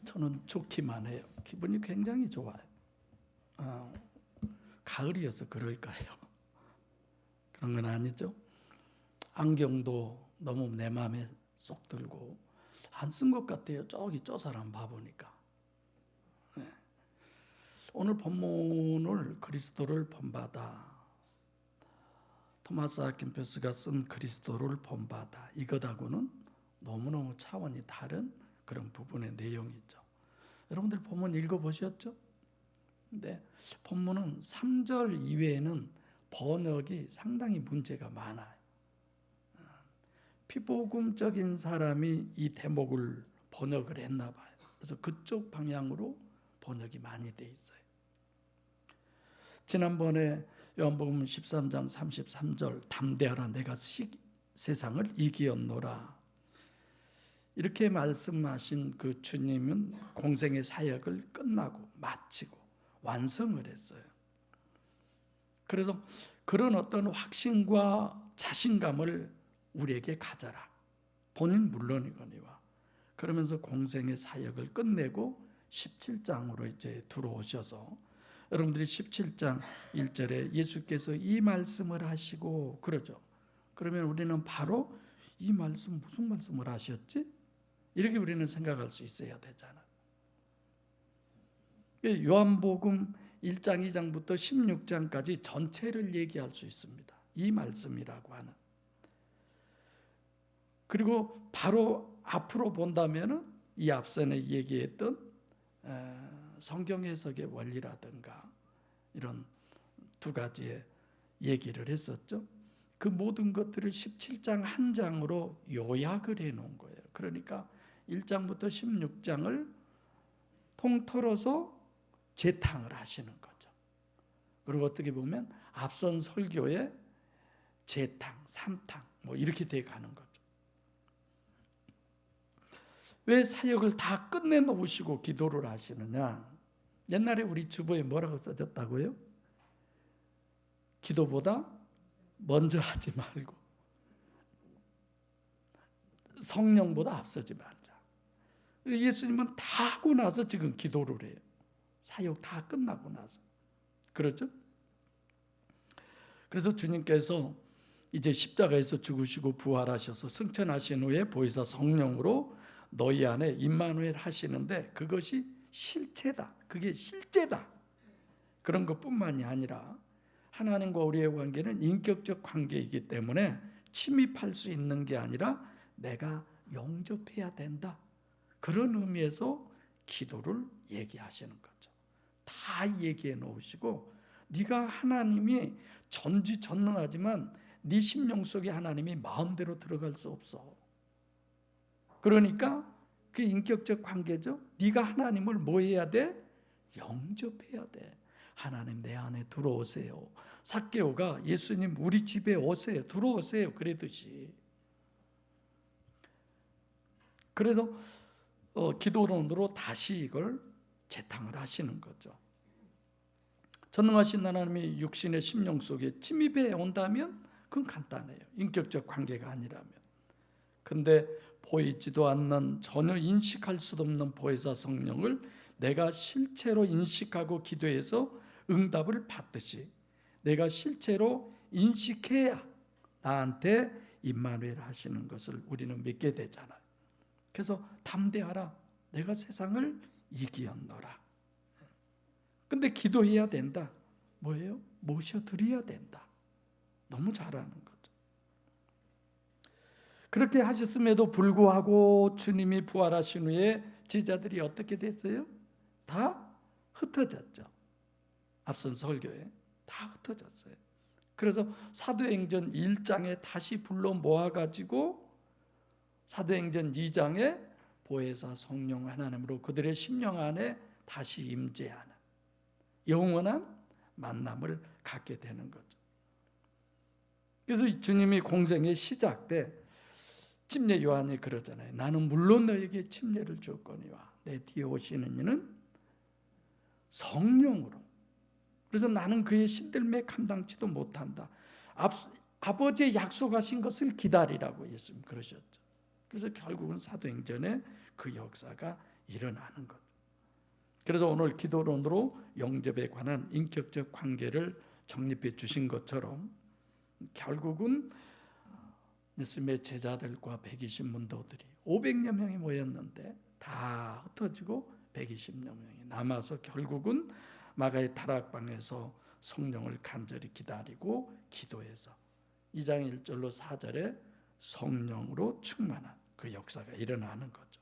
저는 좋기만 해요. 기분이 굉장히 좋아요. 가을이어서 그럴까요? 그런 건 아니죠. 안경도 너무 내 마음에 쏙 들고 안 쓴 것 같아요. 저기 저 사람 봐보니까. 네. 오늘 본문을 그리스도를 본받아, 토마스 아킨페스가 쓴 그리스도를 본받아, 이것하고는 너무너무 차원이 다른 그런 부분의 내용이죠. 여러분들 본문 읽어보셨죠? 근데 본문은 3절 이외에는 번역이 상당히 문제가 많아요. 피복음적인 사람이 이 대목을 번역을 했나 봐요. 그래서 그쪽 방향으로 번역이 많이 돼 있어요. 지난번에 요한복음 13장 33절 담대하라 내가 세상을 이기었노라 이렇게 말씀하신 그 주님은 공생의 사역을 끝나고 마치고 완성을 했어요. 그래서 그런 어떤 확신과 자신감을 우리에게 가져라. 본인 물론이거니와. 그러면서 공생의 사역을 끝내고 17장으로 이제 들어오셔서 여러분들이 17장 1절에 예수께서 이 말씀을 하시고 그러죠. 그러면 우리는 바로 이 말씀 무슨 말씀을 하셨지? 이렇게 우리는 생각할 수 있어야 되잖아. 요한복음 1장 2장부터 16장까지 전체를 얘기할 수 있습니다. 이 말씀이라고 하는. 그리고 바로 앞으로 본다면은 이 앞선에 얘기했던 성경 해석의 원리라든가 이런 두 가지의 얘기를 했었죠. 그 모든 것들을 17장 한 장으로 요약을 해놓은 거예요. 그러니까 1장부터 16장을 통틀어서 재탕을 하시는 거죠. 그리고 어떻게 보면 앞선 설교의 재탕, 삼탕 뭐 이렇게 돼 가는 거죠. 왜 사역을 다 끝내놓으시고 기도를 하시느냐? 옛날에 우리 주보에 뭐라고 써졌다고요? 기도보다 먼저 하지 말고 성령보다 앞서지 말자. 예수님은 다 하고 나서 지금 기도를 해요. 사역 다 끝나고 나서. 그렇죠? 그래서 주님께서 이제 십자가에서 죽으시고 부활하셔서 승천하신 후에 보혜사 성령으로 너희 안에 임마누엘 하시는데 그것이 실체다. 그게 실제다. 그런 것뿐만이 아니라 하나님과 우리의 관계는 인격적 관계이기 때문에 침입할 수 있는 게 아니라 내가 영접해야 된다. 그런 의미에서 기도를 얘기하시는 거죠. 다 얘기해 놓으시고 네가 하나님이 전지전능하지만 네 심령 속에 하나님이 마음대로 들어갈 수 없어. 그러니까 그 인격적 관계죠. 네가 하나님을 뭐 해야 돼? 영접해야 돼. 하나님 내 안에 들어오세요. 삭개오가 예수님 우리 집에 오세요. 들어오세요. 그러듯이. 그래서 기도론으로 다시 이걸 재탕을 하시는 거죠. 전능하신 하나님이 육신의 심령 속에 침입해 온다면 그건 간단해요. 인격적 관계가 아니라면. 근데 보이지도 않는 전혀 인식할 수도 없는 보혜사 성령을 내가 실체로 인식하고 기도해서 응답을 받듯이 내가 실체로 인식해야 나한테 임마누엘 하시는 것을 우리는 믿게 되잖아요. 그래서 담대하라. 내가 세상을 이기었노라. 근데 기도해야 된다. 뭐예요? 모셔드려야 된다. 너무 잘하는 거죠. 그렇게 하셨음에도 불구하고 주님이 부활하신 후에 제자들이 어떻게 됐어요? 다 흩어졌죠. 앞선 설교에 다 흩어졌어요. 그래서 사도행전 1장에 다시 불러 모아가지고 사도행전 2장에 보혜사 성령 하나님으로 그들의 심령 안에 다시 임재하는 영원한 만남을 갖게 되는 거죠. 그래서 주님이 공생의 시작 때 침례 요한이 그러잖아요. 나는 물론 너에게 침례를 줬거니와 내 뒤에 오시는 이는 성령으로. 그래서 나는 그의 신들매 감당치도 못한다. 아버지의 약속하신 것을 기다리라고 예수님 그러셨죠. 그래서 결국은 사도행전에 그 역사가 일어나는 것. 그래서 오늘 기도론으로 영접에 관한 인격적 관계를 정립해 주신 것처럼 결국은 예수님의 제자들과 120문도들이 500여 명이 모였는데 다 흩어지고 120여 명이 남아서 결국은 마가의 다락방에서 성령을 간절히 기다리고 기도해서 2장 1절로 4절에 성령으로 충만한 그 역사가 일어나는 거죠.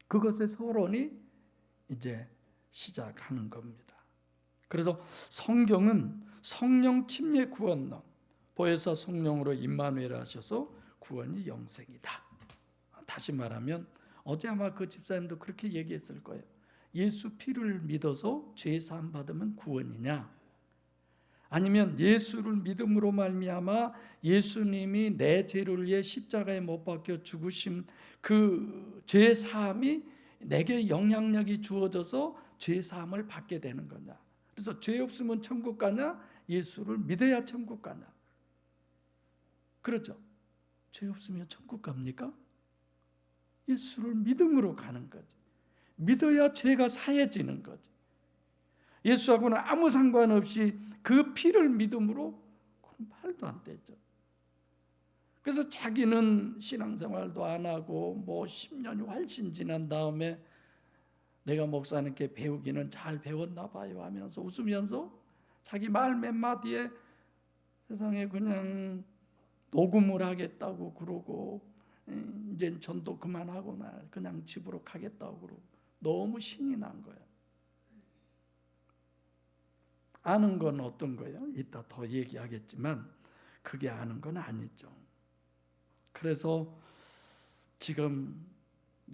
그것의 서론이 이제 시작하는 겁니다. 그래서 성경은 성령 침례 구원론, 보혜사 성령으로 임마누엘 하셔서 구원이 영생이다. 다시 말하면 어제 아마 그 집사님도 그렇게 얘기했을 거예요. 예수 피를 믿어서 죄 사함 받으면 구원이냐? 아니면 예수를 믿음으로 말미암아 예수님이 내 죄를 위해 십자가에 못 박혀 죽으심 그 죄 사함이 내게 영향력이 주어져서 죄 사함을 받게 되는 거냐? 그래서 죄 없으면 천국 가냐? 예수를 믿어야 천국 가냐? 그렇죠? 죄 없으면 천국 갑니까? 예수를 믿음으로 가는 거지. 믿어야 죄가 사해지는 거지. 예수하고는 아무 상관없이 그 피를 믿음으로 그건 말도 안 되죠. 그래서 자기는 신앙생활도 안 하고 뭐 10년이 훨씬 지난 다음에 내가 목사님께 배우기는 잘 배웠나 봐요 하면서 웃으면서 자기 말 몇 마디에 세상에 그냥 녹음을 하겠다고 그러고 이제 전도 그만하고 나 그냥 집으로 가겠다고 그러고 너무 신이 난 거야. 아는 건 어떤 거예요? 이따 더 얘기하겠지만 그게 아는 건 아니죠. 그래서 지금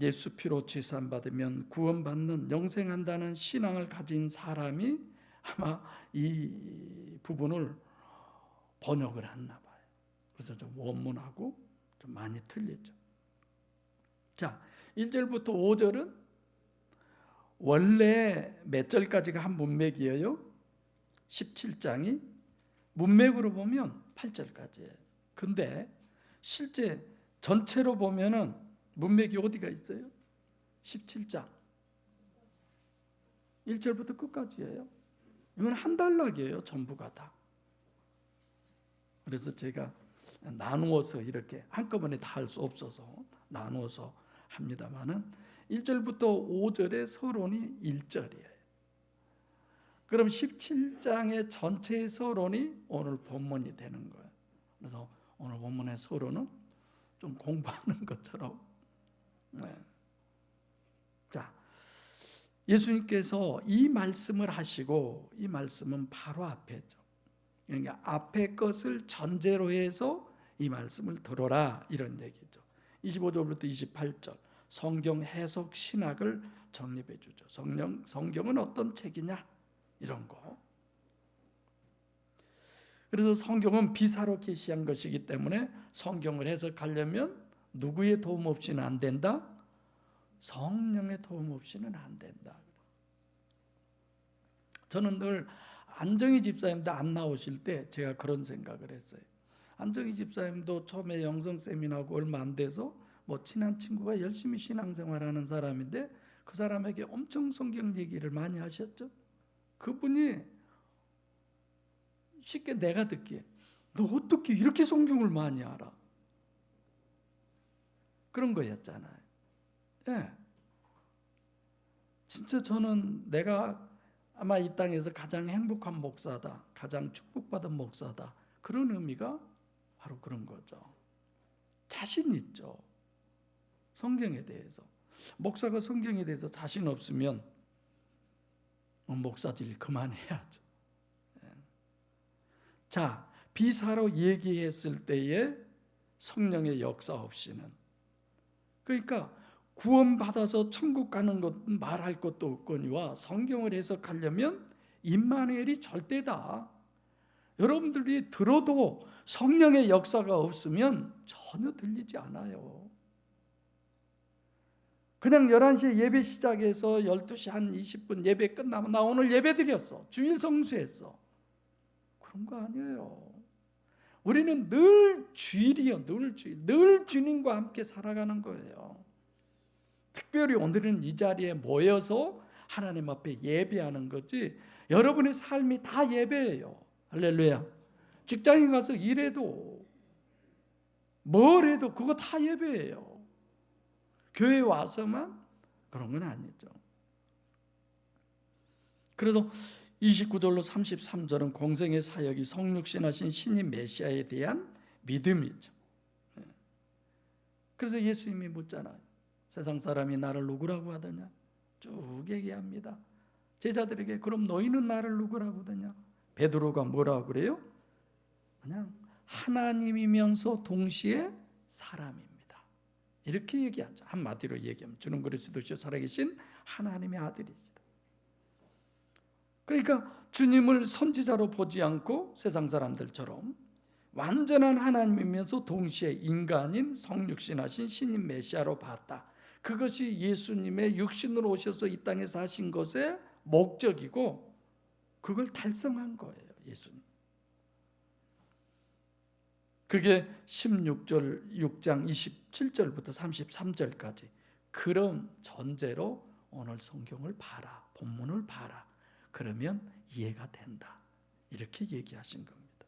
예수 피로 죄산 받으면 구원받는 영생한다는 신앙을 가진 사람이 아마 이 부분을 번역을 했나 봐요. 그래서 좀 원문하고 좀 많이 틀리죠. 자, 1절부터 5절은 원래 몇 절까지가 한 문맥이에요? 17장이 문맥으로 보면 8절까지예요. 근데 실제 전체로 보면은 문맥이 어디가 있어요? 17장 1절부터 끝까지예요. 이건 한 단락이에요. 전부가 다. 그래서 제가 나누어서 이렇게 한꺼번에 다 할 수 없어서 나누어서 합니다만은 1절부터 5절의 서론이 1절이에요. 그럼 17장의 전체의 서론이 오늘 본문이 되는 거예요. 그래서 오늘 본문의 서론은 좀 공부하는 것처럼. 네. 자, 예수님께서 이 말씀을 하시고 이 말씀은 바로 앞에죠. 그러니까 앞에 것을 전제로 해서 이 말씀을 들어라 이런 얘기죠. 25절부터 28절 성경 해석 신학을 정립해 주죠. 성경은 어떤 책이냐 이런 거. 그래서 성경은 비사로 계시한 것이기 때문에 성경을 해석하려면 누구의 도움 없이는 안 된다? 성령의 도움 없이는 안 된다. 저는 늘 안정희 집사님도 안 나오실 때 제가 그런 생각을 했어요. 안정희 집사님도 처음에 영성 세미나하고 얼마 안 돼서 뭐 친한 친구가 열심히 신앙생활하는 사람인데 그 사람에게 엄청 성경 얘기를 많이 하셨죠. 그분이 쉽게 내가 듣기에 너 어떻게 이렇게 성경을 많이 알아? 그런 거였잖아요. 예. 진짜 저는 내가 아마 이 땅에서 가장 행복한 목사다, 가장 축복받은 목사다. 그런 의미가 바로 그런 거죠. 자신 있죠. 성경에 대해서. 목사가 성경에 대해서 자신 없으면 목사질 그만해야죠. 자, 비사로 얘기했을 때에 성령의 역사 없이는, 그러니까 구원받아서 천국 가는 것 말할 것도 없거니와 성경을 해석하려면 임마누엘이 절대다. 여러분들이 들어도 성령의 역사가 없으면 전혀 들리지 않아요. 그냥 11시에 예배 시작해서 12시 한 20분 예배 끝나면 나 오늘 예배 드렸어. 주일 성수했어. 그런 거 아니에요. 우리는 늘 주일이요. 늘 주일. 늘 주님과 함께 살아가는 거예요. 특별히 오늘은 이 자리에 모여서 하나님 앞에 예배하는 거지 여러분의 삶이 다 예배예요. 할렐루야. 직장에 가서 일해도 뭘 해도 그거 다 예배예요. 교회 와서만 그런 건 아니죠. 그래서 29절로 33절은 공생의 사역이 성육신하신 신인 메시아에 대한 믿음이죠. 그래서 예수님이 묻잖아요. 세상 사람이 나를 누구라고 하더냐? 쭉 얘기합니다. 제자들에게 그럼 너희는 나를 누구라고 하더냐? 베드로가 뭐라고 그래요? 그냥 하나님이면서 동시에 사람입니다. 이렇게 얘기하죠. 한마디로 얘기하면 주는 그리스도시요 살아계신 하나님의 아들이시다. 그러니까 주님을 선지자로 보지 않고 세상 사람들처럼 완전한 하나님이면서 동시에 인간인 성육신하신 신인 메시아로 봤다. 그것이 예수님의 육신으로 오셔서 이 땅에 사신 것의 목적이고 그걸 달성한 거예요. 예수님. 그게 16절 6장 27절부터 33절까지 그런 전제로 오늘 성경을 봐라. 본문을 봐라. 그러면 이해가 된다. 이렇게 얘기하신 겁니다.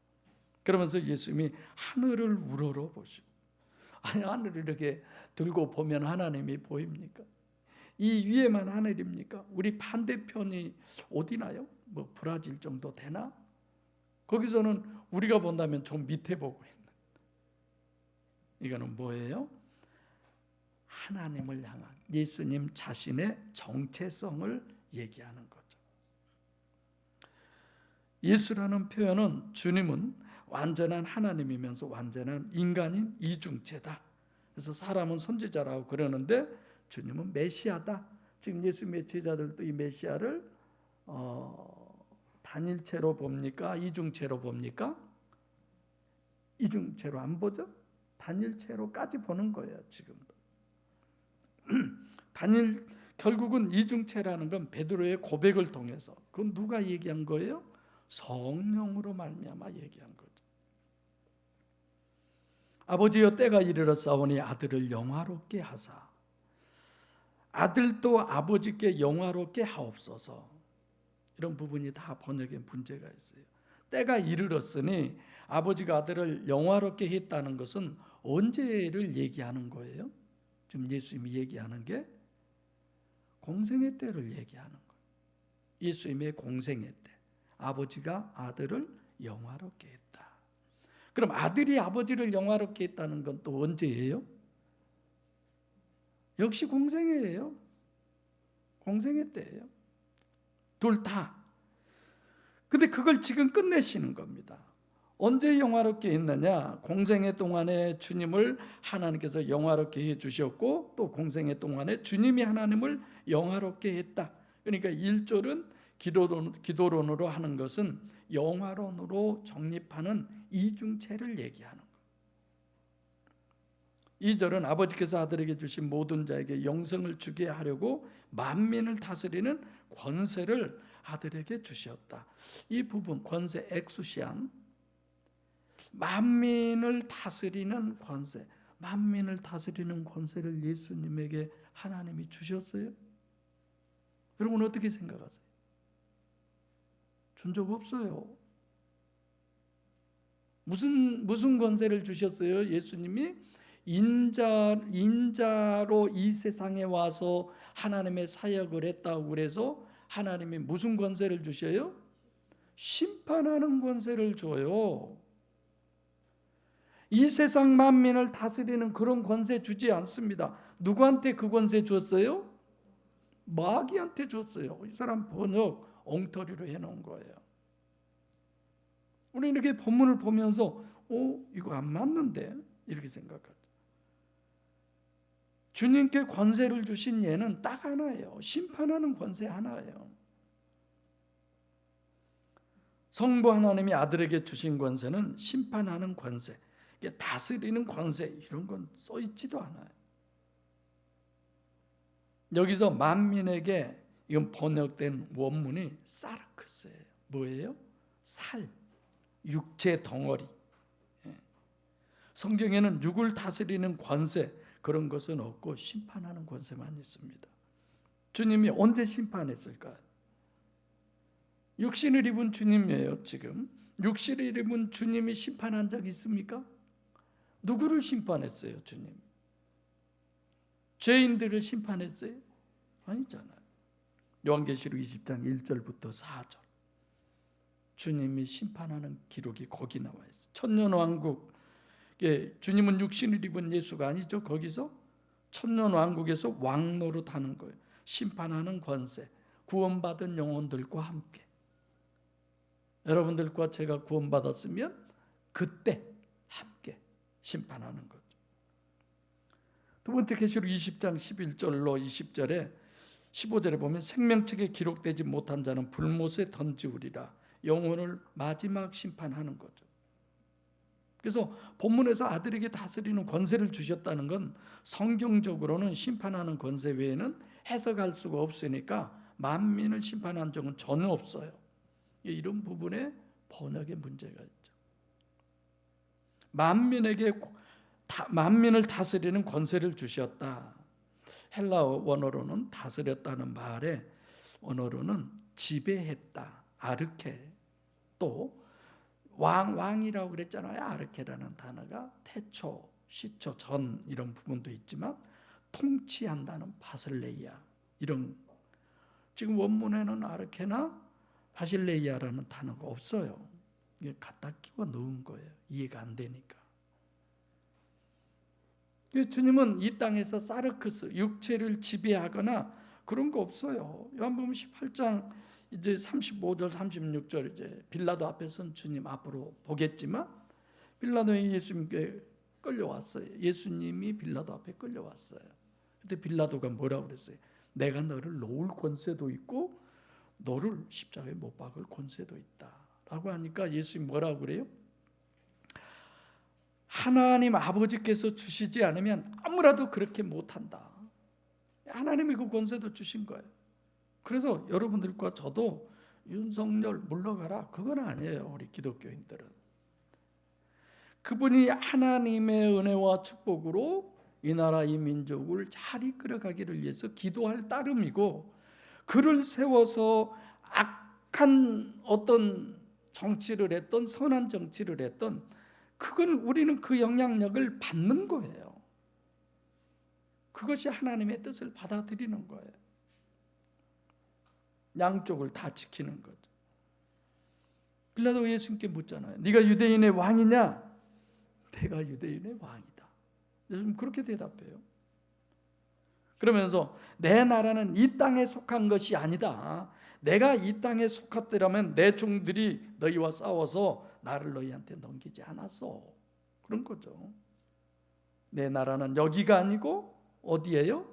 그러면서 예수님이 하늘을 우러러 보시고 아니 하늘을 이렇게 들고 보면 하나님이 보입니까? 이 위에만 하늘입니까? 우리 반대편이 어디나요? 뭐 브라질 정도 되나? 거기서는 우리가 본다면 좀 밑에 보고 있는. 이거는 뭐예요? 하나님을 향한 예수님 자신의 정체성을 얘기하는 거죠. 예수라는 표현은 주님은 완전한 하나님이면서 완전한 인간인 이중체다. 그래서 사람은 선지자라고 그러는데 주님은 메시아다. 지금 예수님의 제자들도 이 메시아를 단일체로 봅니까? 이중체로 봅니까? 이중체로 안 보죠? 단일체로까지 보는 거예요. 지금도. 결국은 이중체라는 건 베드로의 고백을 통해서 그건 누가 얘기한 거예요? 성령으로 말미암아 얘기한 거죠. 아버지여 때가 이르렀사오니 아들을 영화롭게 하사 아들도 아버지께 영화롭게 하옵소서. 이런 부분이 다 번역에 문제가 있어요. 때가 이르렀으니 아버지가 아들을 영화롭게 했다는 것은 언제를 얘기하는 거예요? 지금 예수님이 얘기하는 게 공생의 때를 얘기하는 거예요. 예수님의 공생의 때 아버지가 아들을 영화롭게 했다. 그럼 아들이 아버지를 영화롭게 했다는 건 또 언제예요? 역시 공생애예요. 공생애 때예요. 둘 다. 근데 그걸 지금 끝내시는 겁니다. 언제 영화롭게 했느냐? 공생애 동안에 주님을 하나님께서 영화롭게 해주셨고 또 공생애 동안에 주님이 하나님을 영화롭게 했다. 그러니까 1절은 기도론으로 하는 것은 영화론으로 정립하는 이중체를 얘기하는 거예요. 2절은 아버지께서 아들에게 주신 모든 자에게 영생을 주게 하려고 만민을 다스리는 권세를 아들에게 주셨다. 이 부분 권세 엑수시안 만민을 다스리는 권세, 만민을 다스리는 권세를 예수님에게 하나님이 주셨어요? 여러분 어떻게 생각하세요? 준 적 없어요. 무슨 권세를 주셨어요? 예수님이 인자로 이 세상에 와서 하나님의 사역을 했다고 그래서 하나님이 무슨 권세를 주셔요? 심판하는 권세를 줘요. 이 세상 만민을 다스리는 그런 권세 주지 않습니다. 누구한테 그 권세 줬어요? 마귀한테 줬어요. 이 사람 번역 엉터리로 해놓은 거예요. 우리 이렇게 본문을 보면서 이거 안 맞는데 이렇게 생각하죠. 주님께 권세를 주신 예는 딱 하나예요. 심판하는 권세 하나예요. 성부 하나님이 아들에게 주신 권세는 심판하는 권세, 다스리는 권세 이런 건 써있지도 않아요. 여기서 만민에게 이건 번역된 원문이 사르크스예요. 뭐예요? 살, 육체 덩어리. 성경에는 육을 다스리는 권세, 그런 것은 없고 심판하는 권세만 있습니다. 주님이 언제 심판했을까요? 육신을 입은 주님이에요. 지금 육신을 입은 주님이 심판한 적 있습니까? 누구를 심판했어요? 주님 죄인들을 심판했어요? 아니잖아요. 요한계시록 20장 1절부터 4절 주님이 심판하는 기록이 거기 나와 있어요. 천년왕국에 주님은 육신을 입은 예수가 아니죠. 거기서 천년왕국에서 왕노릇하는 거예요. 심판하는 권세, 구원받은 영혼들과 함께. 여러분들과 제가 구원받았으면 그때 함께 심판하는 거죠. 두 번째 계시록 20장 11절로 20절에 15절에 보면 생명책에 기록되지 못한 자는 불못에 던지우리라. 영혼을 마지막 심판하는 거죠. 그래서 본문에서 아들에게 다스리는 권세를 주셨다는 건 성경적으로는 심판하는 권세 외에는 해석할 수가 없으니까 만민을 심판한 적은 전혀 없어요. 이런 부분에 번역의 문제가 있죠. 만민을 다스리는 권세를 주셨다. 헬라 원어로는 다스렸다는 말의 원어로는 지배했다. 아르케. 또 왕이라고 그랬잖아요. 아르케라는 단어가 태초, 시초, 전 이런 부분도 있지만 통치한다는 바실레이아 이런 지금 원문에는 아르케나 바실레이아라는 단어가 없어요. 이게 갖다 끼워 넣은 거예요. 이해가 안 되니까. 주님은 이 땅에서 사르크스 육체를 지배하거나 그런 거 없어요. 요한복음 18장 이제 35절 36절 이제 빌라도 앞에 선 주님 앞으로 보겠지만 빌라도에 예수님께 끌려왔어요. 예수님이 빌라도 앞에 끌려왔어요. 그때 빌라도가 뭐라고 그랬어요? 내가 너를 놓을 권세도 있고 너를 십자가에 못 박을 권세도 있다 라고 하니까 예수님이 뭐라고 그래요? 하나님 아버지께서 주시지 않으면 아무라도 그렇게 못한다. 하나님이 그 권세도 주신 거예요. 그래서 여러분들과 저도 윤석열 물러가라 그건 아니에요. 우리 기독교인들은 그분이 하나님의 은혜와 축복으로 이 나라 이 민족을 잘 이끌어가기를 위해서 기도할 따름이고 그를 세워서 악한 어떤 정치를 했던 선한 정치를 했던 그건 우리는 그 영향력을 받는 거예요. 그것이 하나님의 뜻을 받아들이는 거예요. 양쪽을 다 지키는 거죠. 빌라도가 예수님께 묻잖아요. 네가 유대인의 왕이냐? 내가 유대인의 왕이다. 예수님 그렇게 대답해요. 그러면서 내 나라는 이 땅에 속한 것이 아니다. 내가 이 땅에 속했더라면 내 종들이 너희와 싸워서 나를 너희한테 넘기지 않았어. 그런 거죠. 내 나라는 여기가 아니고 어디예요?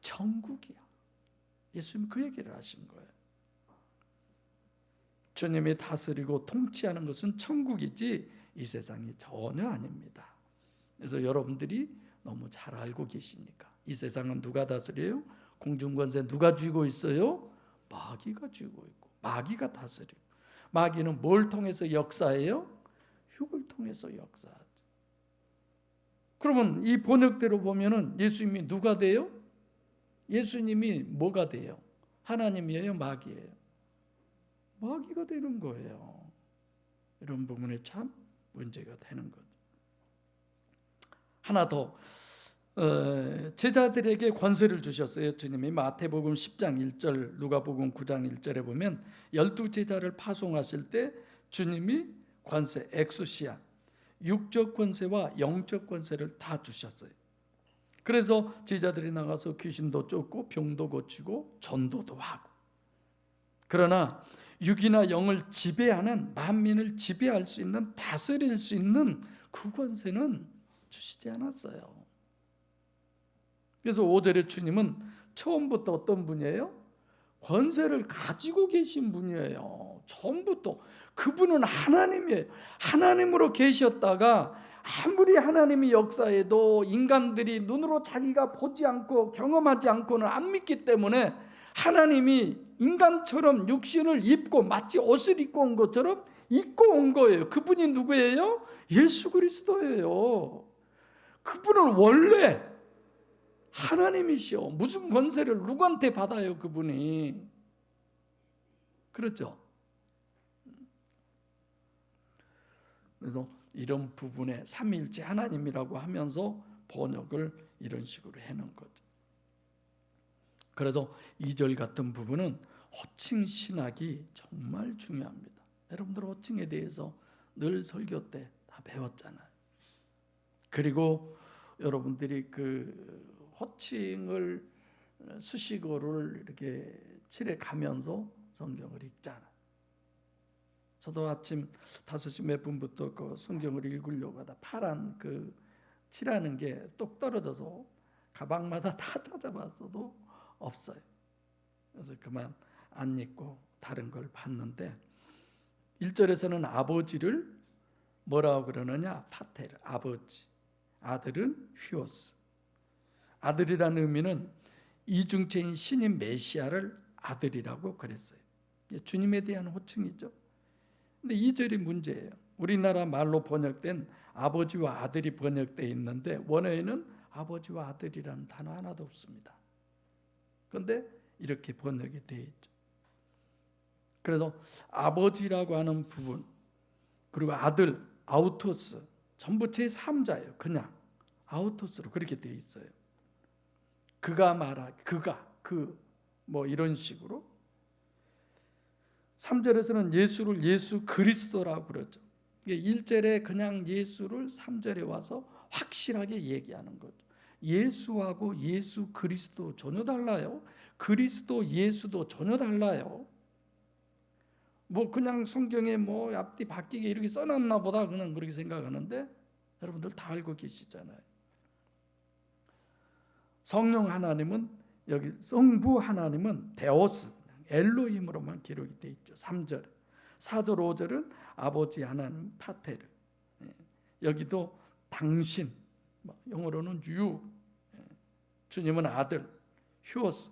천국이야. 예수님 그 얘기를 하신 거예요. 주님이 다스리고 통치하는 것은 천국이지 이 세상이 전혀 아닙니다. 그래서 여러분들이 너무 잘 알고 계시니까 이 세상은 누가 다스려요? 공중권세 누가 쥐고 있어요? 마귀가 쥐고 있고 마귀가 다스리고 마귀는 뭘 통해서 역사해요? 흉을 통해서 역사하죠. 그러면 이 번역대로 보면은 예수님이 누가 돼요? 예수님이 뭐가 돼요? 하나님이에요? 마귀예요? 마귀가 되는 거예요. 이런 부분에 참 문제가 되는 거죠. 하나 더 제자들에게 권세를 주셨어요. 주님이 마태복음 10장 1절 누가복음 9장 1절에 보면 12제자를 파송하실 때 주님이 권세 엑수시아 육적 권세와 영적 권세를 다 주셨어요. 그래서 제자들이 나가서 귀신도 쫓고 병도 고치고 전도도 하고 그러나 육이나 영을 지배하는 만민을 지배할 수 있는 다스릴 수 있는 그 권세는 주시지 않았어요. 그래서 5절에 주님은 처음부터 어떤 분이에요? 권세를 가지고 계신 분이에요. 처음부터 그분은 하나님이에요. 하나님으로 계셨다가 아무리 하나님이 역사해도 인간들이 눈으로 자기가 보지 않고 경험하지 않고는 안 믿기 때문에 하나님이 인간처럼 육신을 입고 마치 옷을 입고 온 것처럼 입고 온 거예요. 그분이 누구예요? 예수 그리스도예요. 그분은 원래 하나님이시오. 무슨 권세를 누구한테 받아요, 그분이? 그렇죠? 그래서 이런 부분에 삼위일체 하나님이라고 하면서 번역을 이런 식으로 해놓은 거죠. 그래서 2절 같은 부분은 호칭 신학이 정말 중요합니다. 여러분들 호칭에 대해서 늘 설교 때 다 배웠잖아요. 그리고 여러분들이 그 호칭을 수식어를 이렇게 칠해 가면서 성경을 읽잖아요. 저도 아침 5시 몇 분부터 그 성경을 읽으려고 하다 파란 그 칠하는 게 똑 떨어져서 가방마다 다 찾아봤어도 없어요. 그래서 그만 안 읽고 다른 걸 봤는데 1절에서는 아버지를 뭐라고 그러느냐? 파테르, 아버지. 아들은 휘오스. 아들이라는 의미는 이중체인 신인 메시아를 아들이라고 그랬어요. 주님에 대한 호칭이죠. 근데 2절이 문제예요. 우리나라 말로 번역된 아버지와 아들이 번역되어 있는데 원어에는 아버지와 아들이라는 단어 하나도 없습니다. 그런데 이렇게 번역이 되어 있죠. 그래서 아버지라고 하는 부분, 그리고 아들, 아우토스, 전부 제3자예요. 그냥 아우토스로 그렇게 되어 있어요. 그가 말하, 그가, 뭐 이런 식으로. 3절에서는 예수를 예수 그리스도라고 그러죠. 1절에 그냥 예수를 3절에 와서 확실하게 얘기하는 거죠. 예수하고 예수 그리스도 전혀 달라요. 그리스도 예수도 전혀 달라요. 뭐 그냥 성경에 뭐 앞뒤 바뀌게 이렇게 써놨나 보다 그냥 그렇게 생각하는데 여러분들 다 알고 계시잖아요. 성령 하나님은 여기 성부 하나님은 데오스 엘로힘으로만 기록이 되어 있죠. 3절, 4절, 5절은 아버지 하나님 파테르. 여기도 당신, 영어로는 유, 주님은 아들, 휴오스,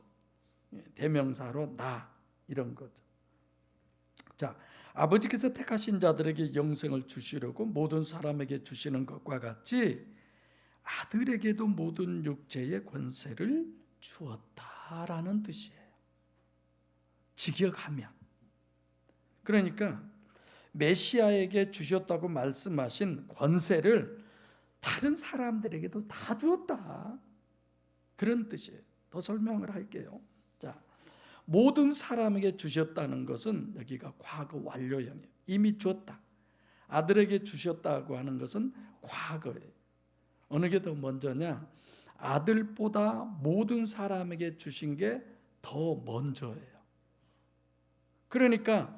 대명사로 나 이런 거죠. 자, 아버지께서 택하신 자들에게 영생을 주시려고 모든 사람에게 주시는 것과 같이 아들에게도 모든 육체의 권세를 주었다라는 뜻이에요. 직역하면. 그러니까 메시아에게 주셨다고 말씀하신 권세를 다른 사람들에게도 다 주었다. 그런 뜻이에요. 더 설명을 할게요. 자, 모든 사람에게 주셨다는 것은 여기가 과거 완료형이에요. 이미 주었다. 아들에게 주셨다고 하는 것은 과거예요. 어느 게 더 먼저냐? 아들보다 모든 사람에게 주신 게 더 먼저예요. 그러니까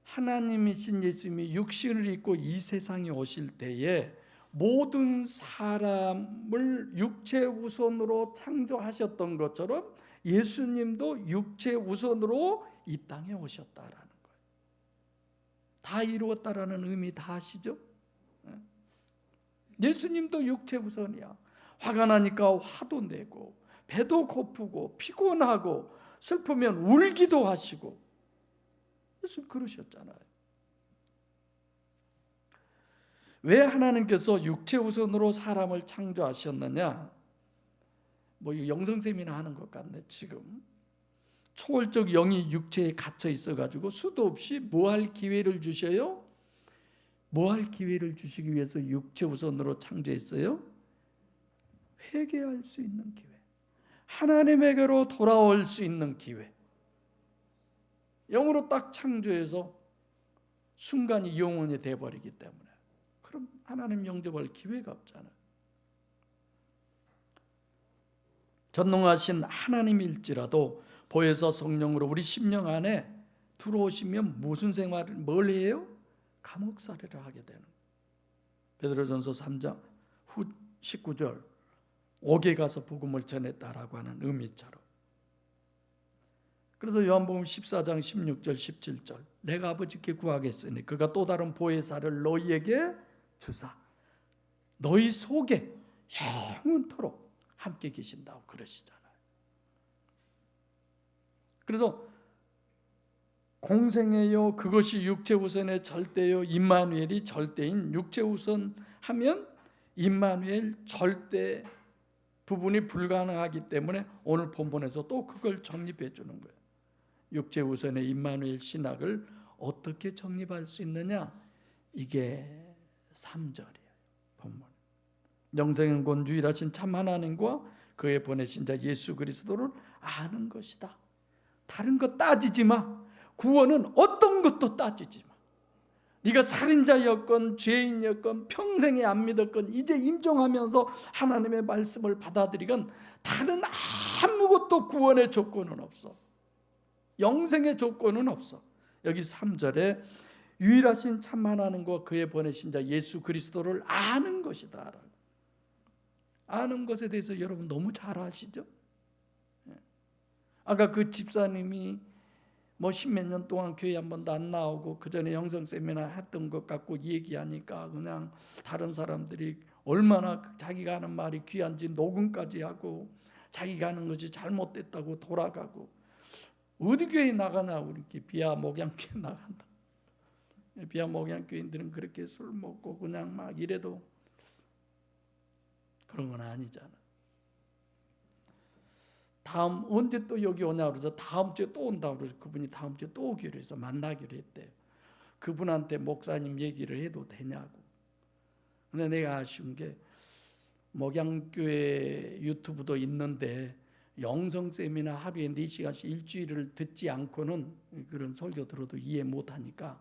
하나님이신 예수님이 육신을 입고 이 세상에 오실 때에 모든 사람을 육체 우선으로 창조하셨던 것처럼 예수님도 육체 우선으로 이 땅에 오셨다라는 거예요. 다 이루었다라는 의미 다 아시죠? 예수님도 육체 우선이야. 화가 나니까 화도 내고 배도 고프고 피곤하고 슬프면 울기도 하시고 예수님 그러셨잖아요. 왜 하나님께서 육체 우선으로 사람을 창조하셨느냐? 뭐 영성쌤이나 하는 것 같네. 지금 초월적 영이 육체에 갇혀 있어가지고 수도 없이 뭐 할 기회를 주셔요? 뭐 할 기회를 주시기 위해서 육체 우선으로 창조했어요? 회개할 수 있는 기회, 하나님에게로 돌아올 수 있는 기회. 영으로 딱 창조해서 순간이 영원이 돼버리기 때문에 그럼 하나님 영접할 기회가 없잖아요. 전능하신 하나님일지라도 보혜사 성령으로 우리 심령 안에 들어오시면 무슨 생활을 뭘 해요? 감옥살이를 하게 되는 거예요. 베드로전서 3장 후 19절 옥에 가서 복음을 전했다라고 하는 의미처럼. 그래서 요한복음 14장 16절 17절 내가 아버지께 구하겠으니 그가 또 다른 보혜사를 너희에게 주사 너희 속에 영원토록 함께 계신다고 그러시잖아요. 그래서 공생애요 그것이 육체 우선의 절대요 임마누엘이 절대인 육체 우선 하면 임마누엘 절대 부분이 불가능하기 때문에 오늘 본문에서 또 그걸 정립해 주는 거예요. 육체 우선의 임마누엘 신학을 어떻게 정립할 수 있느냐? 이게 3절이에요. 본문. 영생은 유일하신 참 하나님과 그의 보내신 자 예수 그리스도를 아는 것이다. 다른 거 따지지 마. 구원은 어떤 것도 따지지 마. 네가 살인자였건 죄인이었건 평생에 안 믿었건 이제 임종하면서 하나님의 말씀을 받아들이건 다른 아무것도 구원의 조건은 없어. 영생의 조건은 없어. 여기 3절에 유일하신 참 하나님과 그의 보내신 자 예수 그리스도를 아는 것이다. 아는 것에 대해서 여러분 너무 잘 아시죠? 아까 그 집사님이 뭐 십몇 년 동안 교회 한 번도 안 나오고 그 전에 영성 세미나 했던 것 갖고 얘기하니까 그냥 다른 사람들이 얼마나 자기가 하는 말이 귀한지 녹음까지 하고 자기가 하는 것이 잘못됐다고 돌아가고 어디 교회 나가나 우리 비아 목양교회 나간다. 비아 목양교인들은 그렇게 술 먹고 그냥 막 이래도 그런 건 아니잖아. 다음 언제 또 여기 오냐 그래서 다음 주에 또 온다 그래서 그분이 다음 주에 또 오기로 해서 만나기로 했대요. 그분한테 목사님 얘기를 해도 되냐고. 근데 내가 아쉬운 게 목양교회 유튜브도 있는데 영성 세미나 하루에 4시간씩 일주일을 듣지 않고는 그런 설교 들어도 이해 못하니까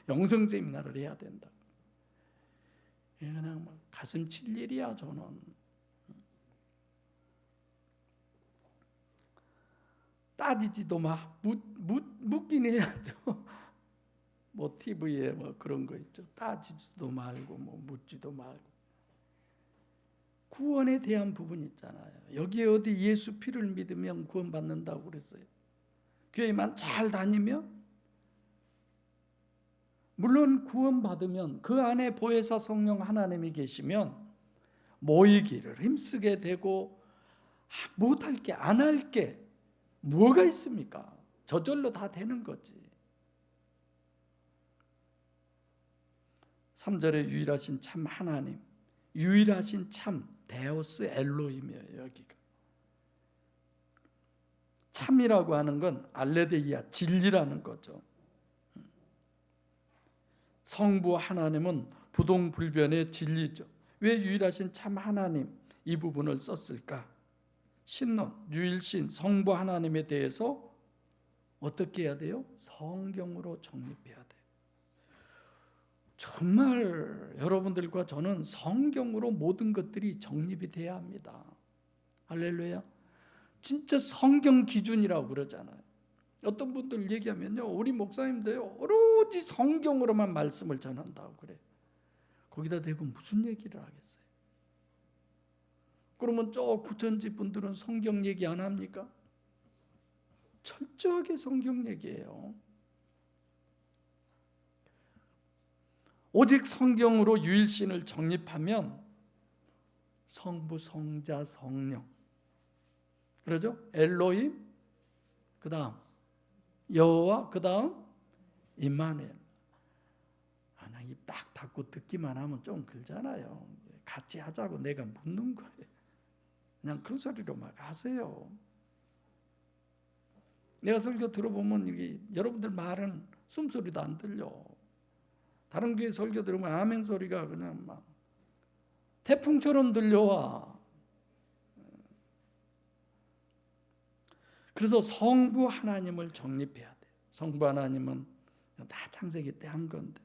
영성 세미나를 해야 된다. 그냥 막 가슴 칠 일이야 저는. 따지지도 마. 묻긴 해야죠. 뭐 TV에 뭐 그런 거 있죠. 따지지도 말고 뭐 묻지도 말고. 구원에 대한 부분 있잖아요. 여기 어디 예수 피를 믿으면 구원받는다고 그랬어요. 교회만 잘 다니면 물론 구원받으면 그 안에 보혜사 성령 하나님이 계시면 모이기를 힘쓰게 되고 못할 게 안 할 게 뭐가 있습니까? 저절로 다 되는 거지. 3절에 유일하신 참 하나님, 유일하신 참 데오스 엘로힘이에요. 여기가 참이라고 하는 건 알레데이아 진리라는 거죠. 성부 하나님은 부동불변의 진리죠. 왜 유일하신 참 하나님 이 부분을 썼을까? 신론, 유일신, 성부 하나님에 대해서 어떻게 해야 돼요? 성경으로 정립해야 돼요. 정말 여러분들과 저는 성경으로 모든 것들이 정립이 돼야 합니다. 할렐루야. 진짜 성경 기준이라고 그러잖아요. 어떤 분들 얘기하면요, 우리 목사님들 오로지 성경으로만 말씀을 전한다고 그래. 거기다 대고 무슨 얘기를 하겠어요? 그러면 저 구천지 분들은 성경 얘기 안 합니까? 철저하게 성경 얘기예요. 오직 성경으로 유일신을 정립하면 성부, 성자, 성령, 그러죠? 엘로힘, 그 다음 여호와, 그 다음 임마누엘. 그냥 입 딱 닫고 듣기만 하면 좀 그러잖아요. 같이 하자고 내가 묻는 거예요. 그냥 큰 소리로 막 하세요. 내가 설교 들어보면 이게 여러분들 말은 숨소리도 안 들려. 다른 교회 설교 들으면 아멘 소리가 그냥 막 태풍처럼 들려와. 그래서 성부 하나님을 정립해야 돼. 성부 하나님은 다 창세기 때 한 건데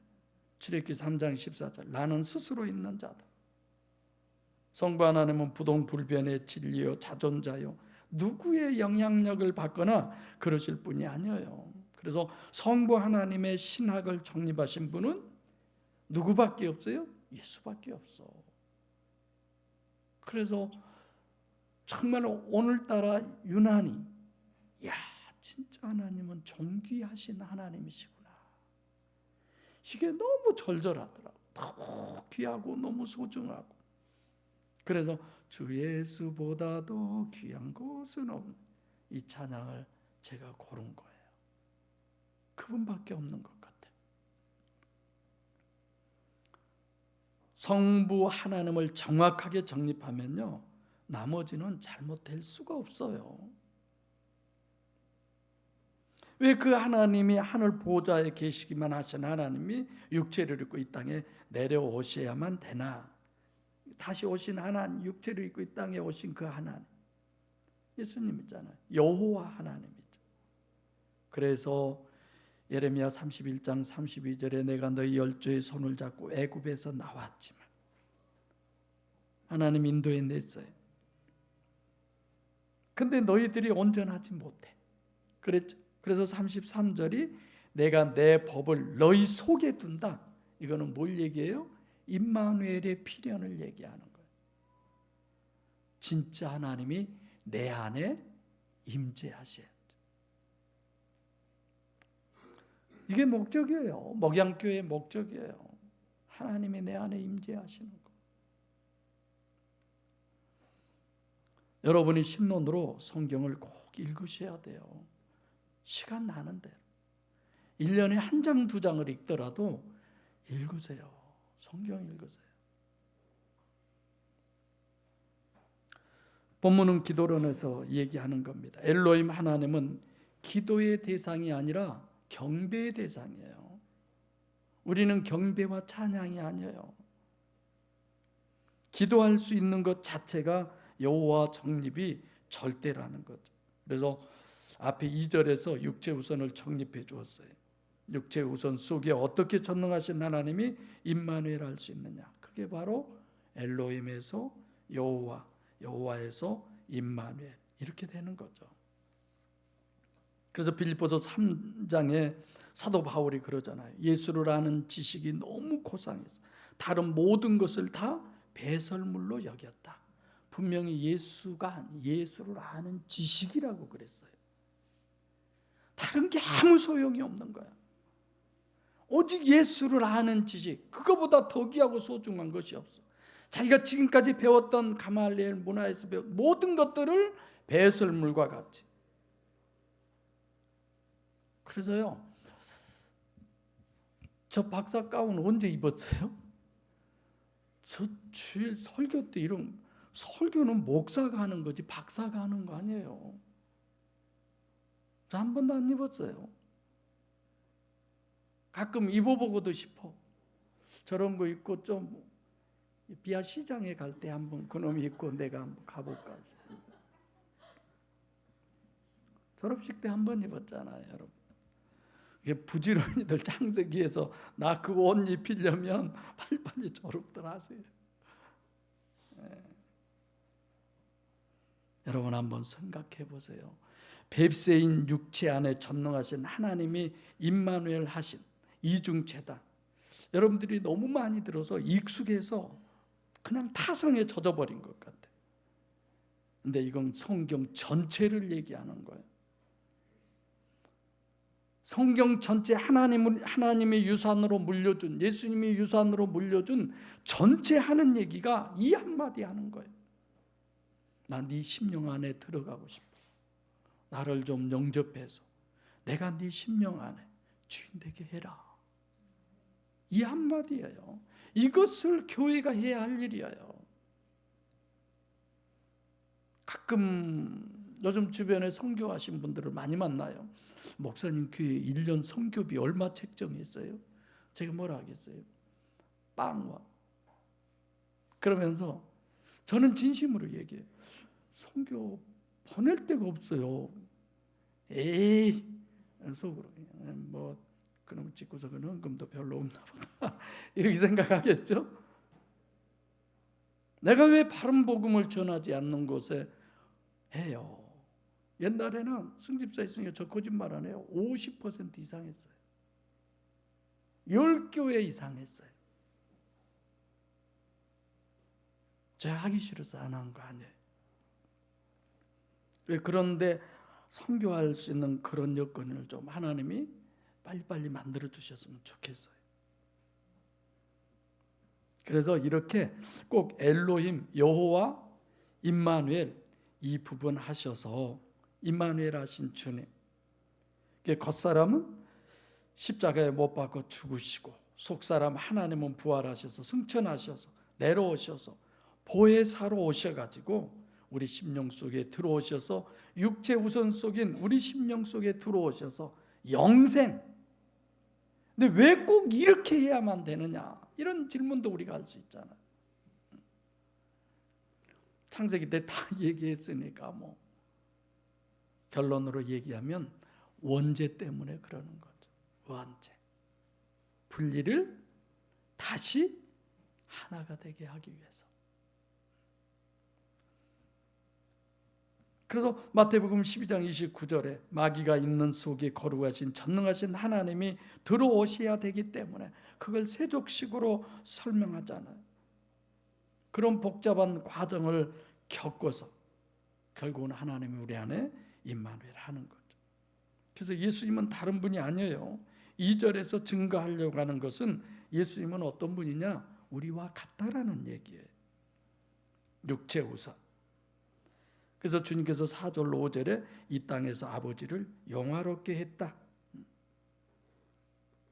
출애굽기 3장 14절 나는 스스로 있는 자다. 성부 하나님은 부동불변의 진리요 자존자요 누구의 영향력을 받거나 그러실 분이 아니에요. 그래서 성부 하나님의 신학을 정립하신 분은 누구밖에 없어요? 예수밖에 없어. 그래서 정말 오늘따라 유난히 야 진짜 하나님은 존귀하신 하나님이시구나. 이게 너무 절절하더라고. 너무 귀하고 너무 소중하고. 그래서 주 예수보다도 귀한 것은 없는 이 찬양을 제가 고른 거예요. 그분밖에 없는 것 같아요. 성부 하나님을 정확하게 정립하면요 나머지는 잘못될 수가 없어요. 왜 그 하나님이 하늘 보좌에 계시기만 하신 하나님이 육체를 입고 이 땅에 내려오셔야만 되나? 다시 오신 하나님, 육체를 입고 이 땅에 오신 그 하나님, 예수님이잖아요. 여호와 하나님이죠. 그래서 예레미야 31장 32절에 내가 너희 열조의 손을 잡고 애굽에서 나왔지만 하나님 인도해 냈어요. 근데 너희들이 온전하지 못해. 그랬죠. 그래서 33절이 내가 내 법을 너희 속에 둔다. 이거는 뭘 얘기해요? 임마누엘의 필연을 얘기하는 거예요. 진짜 하나님이 내 안에 임재하셔야죠. 이게 목적이에요. 목양교회의 목적이에요. 하나님이 내 안에 임재하시는 거. 여러분이 신론으로 성경을 꼭 읽으셔야 돼요. 시간 나는 대로 1년에 한 장, 두 장을 읽더라도 읽으세요. 성경 읽으세요. 본문은 기도론에서 얘기하는 겁니다. 엘로힘 하나님은 기도의 대상이 아니라 경배의 대상이에요. 우리는 경배와 찬양이 아니에요. 기도할 수 있는 것 자체가 여호와 정립이 절대라는 거죠. 그래서 앞에 2절에서 육체우선을 정립해 주었어요. 육체우선 속에 어떻게 전능하신 하나님이 임마누엘 할 수 있느냐? 그게 바로 엘로힘에서 여호와, 여호와에서 임마누엘 이렇게 되는 거죠. 그래서 빌립보서 3장에 사도 바울이 그러잖아요. 예수를 아는 지식이 너무 고상해서 다른 모든 것을 다 배설물로 여겼다. 분명히 예수를 아는 지식이라고 그랬어요. 다른 게 아무 소용이 없는 거야. 오직 예수를 아는 지식, 그거보다 더 귀하고 소중한 것이 없어. 자기가 지금까지 배웠던 가말리엘 문화에서 배운 모든 것들을 배설물과 같이. 그래서요, 저 박사 가운 언제 입었어요? 저 주일 설교 때 이런, 설교는 목사가 하는 거지 박사가 하는 거 아니에요. 저 한 번도 안 입었어요. 가끔 입어보고도 싶어. 저런 거 입고 좀 비아 시장에 갈 때 한번 그놈이 입고 내가 한번 가볼까 싶습니다. 졸업식 때 한 번 입었잖아요, 여러분. 이게 부지런히들 창세기에서 나 그 옷 입히려면 빨리빨리 졸업들 하세요. 네. 여러분 한번 생각해 보세요. 뱁새인 육체 안에 전능하신 하나님이 임마누엘 하신 이중체다. 여러분들이 너무 많이 들어서 익숙해서 그냥 타성에 젖어버린 것 같아. 근데 이건 성경 전체를 얘기하는 거예요. 성경 전체 하나님의 유산으로 물려준, 예수님이 유산으로 물려준 전체 하는 얘기가 이 한마디 하는 거예요. 나 네 심령 안에 들어가고 싶어. 나를 좀 영접해서 내가 네 심령 안에 주인 되게 해라. 이 한마디예요. 이것을 교회가 해야 할 일이에요. 가끔 요즘 주변에 선교하신 분들을 많이 만나요. 목사님 교회 1년 선교비 얼마 책정했어요? 제가 뭐라 하겠어요? 빵와. 그러면서 저는 진심으로 얘기해요. 선교 보낼 데가 없어요. 에이, 속으로 뭐 그놈 찍고서 그 헌금도 별로 없나 보다 이렇게 생각하겠죠. 내가 왜 바른 복음을 전하지 않는 곳에 해요? 옛날에는 승집사 있으니까 저 거짓말 안 해요. 50% 이상 했어요. 10교회 이상 했어요. 제가 하기 싫어서 안 한 거 아니에요. 그런데 선교할 수 있는 그런 여건을 좀 하나님이 빨리빨리 만들어 주셨으면 좋겠어요. 그래서 이렇게 꼭 엘로힘, 여호와, 임마누엘 이 부분 하셔서 임마누엘 하신 주님. 겉사람은 십자가에 못 박아 죽으시고 속사람 하나님은 부활하셔서 승천하셔서 내려오셔서 보혜사로 오셔가지고 우리 심령 속에 들어오셔서 육체 우선 속인 우리 심령 속에 들어오셔서 영생. 근데 왜 꼭 이렇게 해야만 되느냐? 이런 질문도 우리가 할 수 있잖아요. 창세기 때 다 얘기했으니까 뭐 결론으로 얘기하면 원죄 때문에 그러는 거죠. 원죄. 분리를 다시 하나가 되게 하기 위해서. 그래서 마태복음 12장 29절에 마귀가 있는 속에 거룩하신 전능하신 하나님이 들어오셔야 되기 때문에 그걸 세족식으로 설명하잖아요. 그런 복잡한 과정을 겪어서 결국은 하나님이 우리 안에 임마누엘 하는 거죠. 그래서 예수님은 다른 분이 아니에요. 2절에서 증거하려고 하는 것은 예수님은 어떤 분이냐? 우리와 같다라는 얘기예요. 육체 우선. 그래서 주님께서 4절 5절에 이 땅에서 아버지를 영화롭게 했다.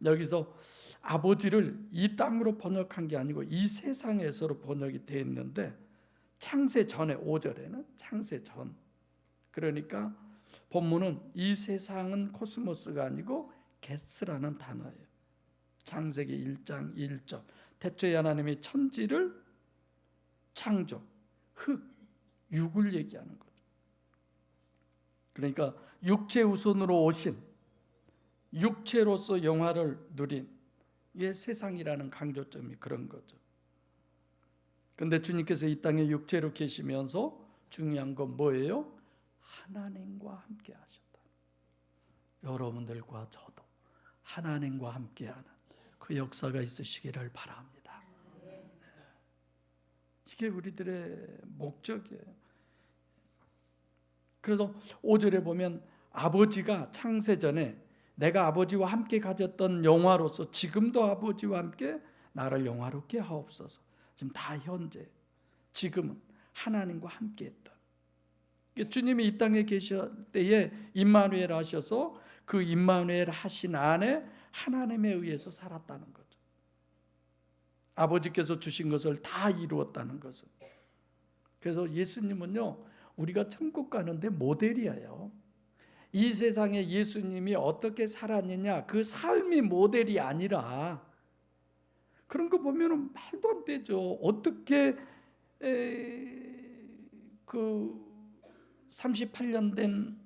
여기서 아버지를 이 땅으로 번역한 게 아니고 이 세상에서로 번역이 되어 있는데 창세 전에 5절에는 창세 전. 그러니까 본문은 이 세상은 코스모스가 아니고 게스라는 단어예요. 창세기 1장 1절. 태초에 하나님이 천지를 창조, 흙, 육을 얘기하는 거죠. 그러니까 육체 우선으로 오신, 육체로서 영화를 누린 이게 세상이라는 강조점이 그런 거죠. 그런데 주님께서 이 땅에 육체로 계시면서 중요한 건 뭐예요? 하나님과 함께 하셨다. 여러분들과 저도 하나님과 함께하는 그 역사가 있으시기를 바랍니다. 이게 우리들의 목적이에요. 그래서 5절에 보면 아버지가 창세전에 내가 아버지와 함께 가졌던 영화로서 지금도 아버지와 함께 나를 영화롭게 하옵소서. 지금 다 현재, 지금은 하나님과 함께 했던 주님이 이 땅에 계실 때에 임마누엘 하셔서 그 임마누엘 하신 안에 하나님에 의해서 살았다는 거죠. 아버지께서 주신 것을 다 이루었다는 것은. 그래서 예수님은요, 우리가 천국 가는데 모델이에요. 이 세상에 예수님이 어떻게 살았느냐, 그 삶이 모델이 아니라 그런 거 보면은 말도 안 되죠. 어떻게 그 38년 된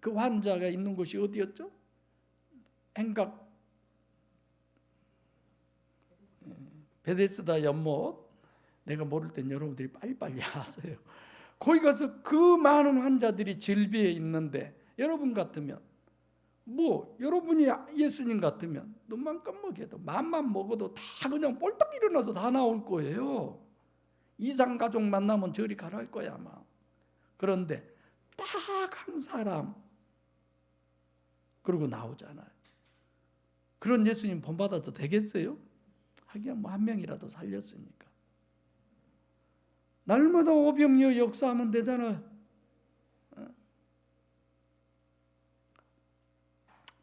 그 환자가 있는 곳이 어디였죠? 행각 베데스다 연못. 내가 모를 땐 여러분들이 빨리빨리 하세요. 거기 가서 그 많은 환자들이 질비해 있는데 여러분 같으면 여러분이 예수님 같으면 눈만 깜먹여도 맘만 먹어도 다 그냥 뻘떡 일어나서 다 나올 거예요. 이상 가족 만나면 저리 가라 할 거야 아마. 그런데 딱 한 사람 그러고 나오잖아요. 그런 예수님 본받아도 되겠어요? 하긴 한 명이라도 살렸으니까. 날마다 오병이어 역사하면 되잖아요.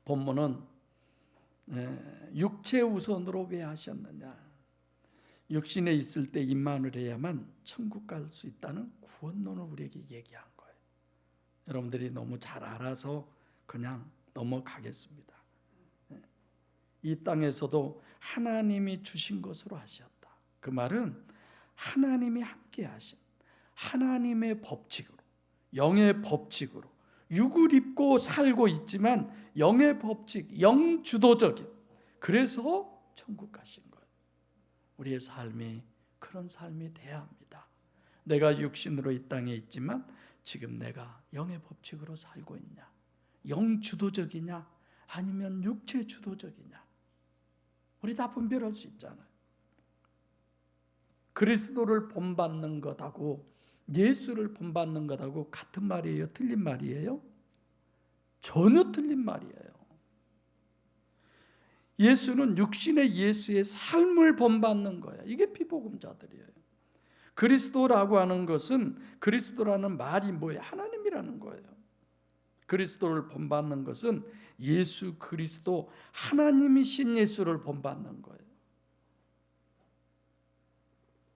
본문은 육체 우선으로 왜 하셨느냐. 육신에 있을 때 임마누엘 해야만 천국 갈 수 있다는 구원론을 우리에게 얘기한 거예요. 여러분들이 너무 잘 알아서 그냥 넘어가겠습니다. 이 땅에서도 하나님이 주신 것으로 하셨다. 그 말은 하나님이 함께 하신 하나님의 법칙으로, 영의 법칙으로 육을 입고 살고 있지만 영의 법칙, 영주도적인, 그래서 천국 가신 거예요. 우리의 삶이 그런 삶이 돼야 합니다. 내가 육신으로 이 땅에 있지만 지금 내가 영의 법칙으로 살고 있냐, 영주도적이냐 아니면 육체주도적이냐, 우리 다 분별할 수 있잖아요. 그리스도를 본받는 것하고 예수를 본받는 것하고 같은 말이에요? 틀린 말이에요? 전혀 틀린 말이에요. 예수는 육신의 예수의 삶을 본받는 거예요. 이게 비복음자들이에요. 그리스도라고 하는 것은, 그리스도라는 말이 뭐예요? 하나님이라는 거예요. 그리스도를 본받는 것은 예수 그리스도, 하나님이신 예수를 본받는 거예요.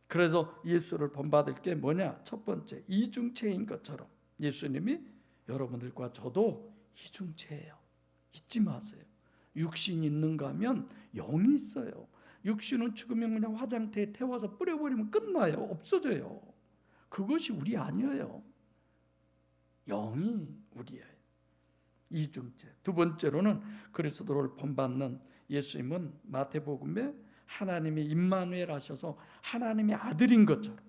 그래서 예수를 본받을 게 뭐냐? 첫 번째, 이중체인 것처럼 예수님이 여러분들과 저도 이중체예요. 잊지 마세요. 육신이 있는가 하면 영이 있어요. 육신은 죽으면 그냥 화장터에 태워서 뿌려버리면 끝나요. 없어져요. 그것이 우리 아니에요. 영이 우리예요. 이중체. 두 번째로는 그리스도를 본받는 예수님은 마태복음에 하나님이 임마누엘 하셔서 하나님의 아들인 것처럼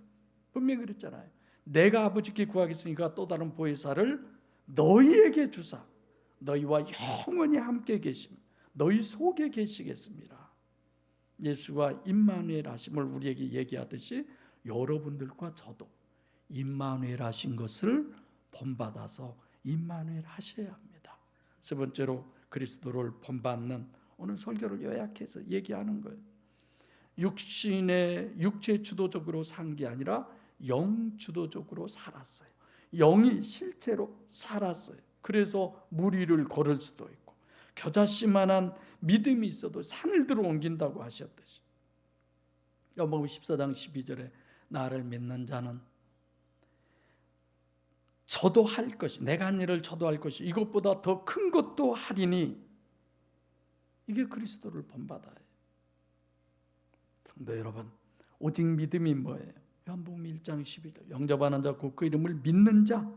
분명히 그랬잖아요. 내가 아버지께 구하겠으니까 또 다른 보혜사를 너희에게 주사 너희와 영원히 함께 계심 너희 속에 계시겠습니다. 예수가 임마누엘 하심을 우리에게 얘기하듯이 여러분들과 저도 임마누엘 하신 것을 본받아서 임마누엘 하셔야 합니다. 세 번째로 그리스도를 본받는 오늘 설교를 요약해서 얘기하는 거예요. 육체 주도적으로 산 게 아니라 영 주도적으로 살았어요. 영이 실제로 살았어요. 그래서 물 위를 걸을 수도 있고 겨자씨만한 믿음이 있어도 산을 들어 옮긴다고 하셨듯이 요한복음 14장 12절에 나를 믿는 자는 저도 할 것이 내가 한 일을 저도 할 것이 이것보다 더 큰 것도 하리니 이게 그리스도를 본받아요. 성도 여러분, 오직 믿음이 뭐예요? 요한복음 1장 12절 영접하는 자 곧 그 이름을 믿는 자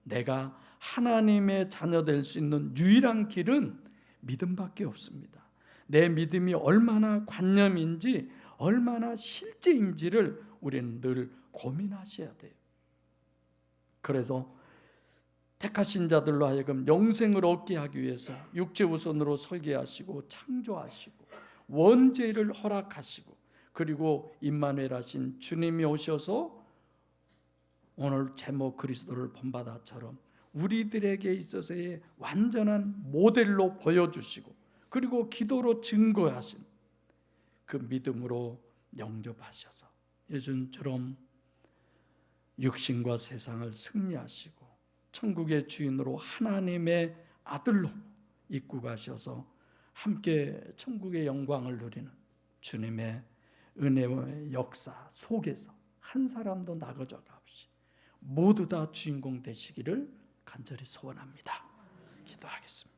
내가 하나님의 자녀 될 수 있는 유일한 길은 믿음밖에 없습니다. 내 믿음이 얼마나 관념인지 얼마나 실제인지를 우리는 늘 고민하셔야 돼요. 그래서 택하신 자들로 하여금 영생을 얻게 하기 위해서 육체 우선으로 설계하시고 창조하시고 원죄를 허락하시고 그리고 임마누엘 하신 주님이 오셔서 오늘 제목 그리스도를 본받아처럼 우리들에게 있어서의 완전한 모델로 보여주시고 그리고 기도로 증거하신 그 믿음으로 영접하셔서 예전처럼 육신과 세상을 승리하시고 천국의 주인으로 하나님의 아들로 이끌고 가셔서 함께 천국의 영광을 누리는 주님의 은혜의 역사 속에서 한 사람도 나가져 없이 모두 다 주인공 되시기를 간절히 소원합니다. 기도하겠습니다.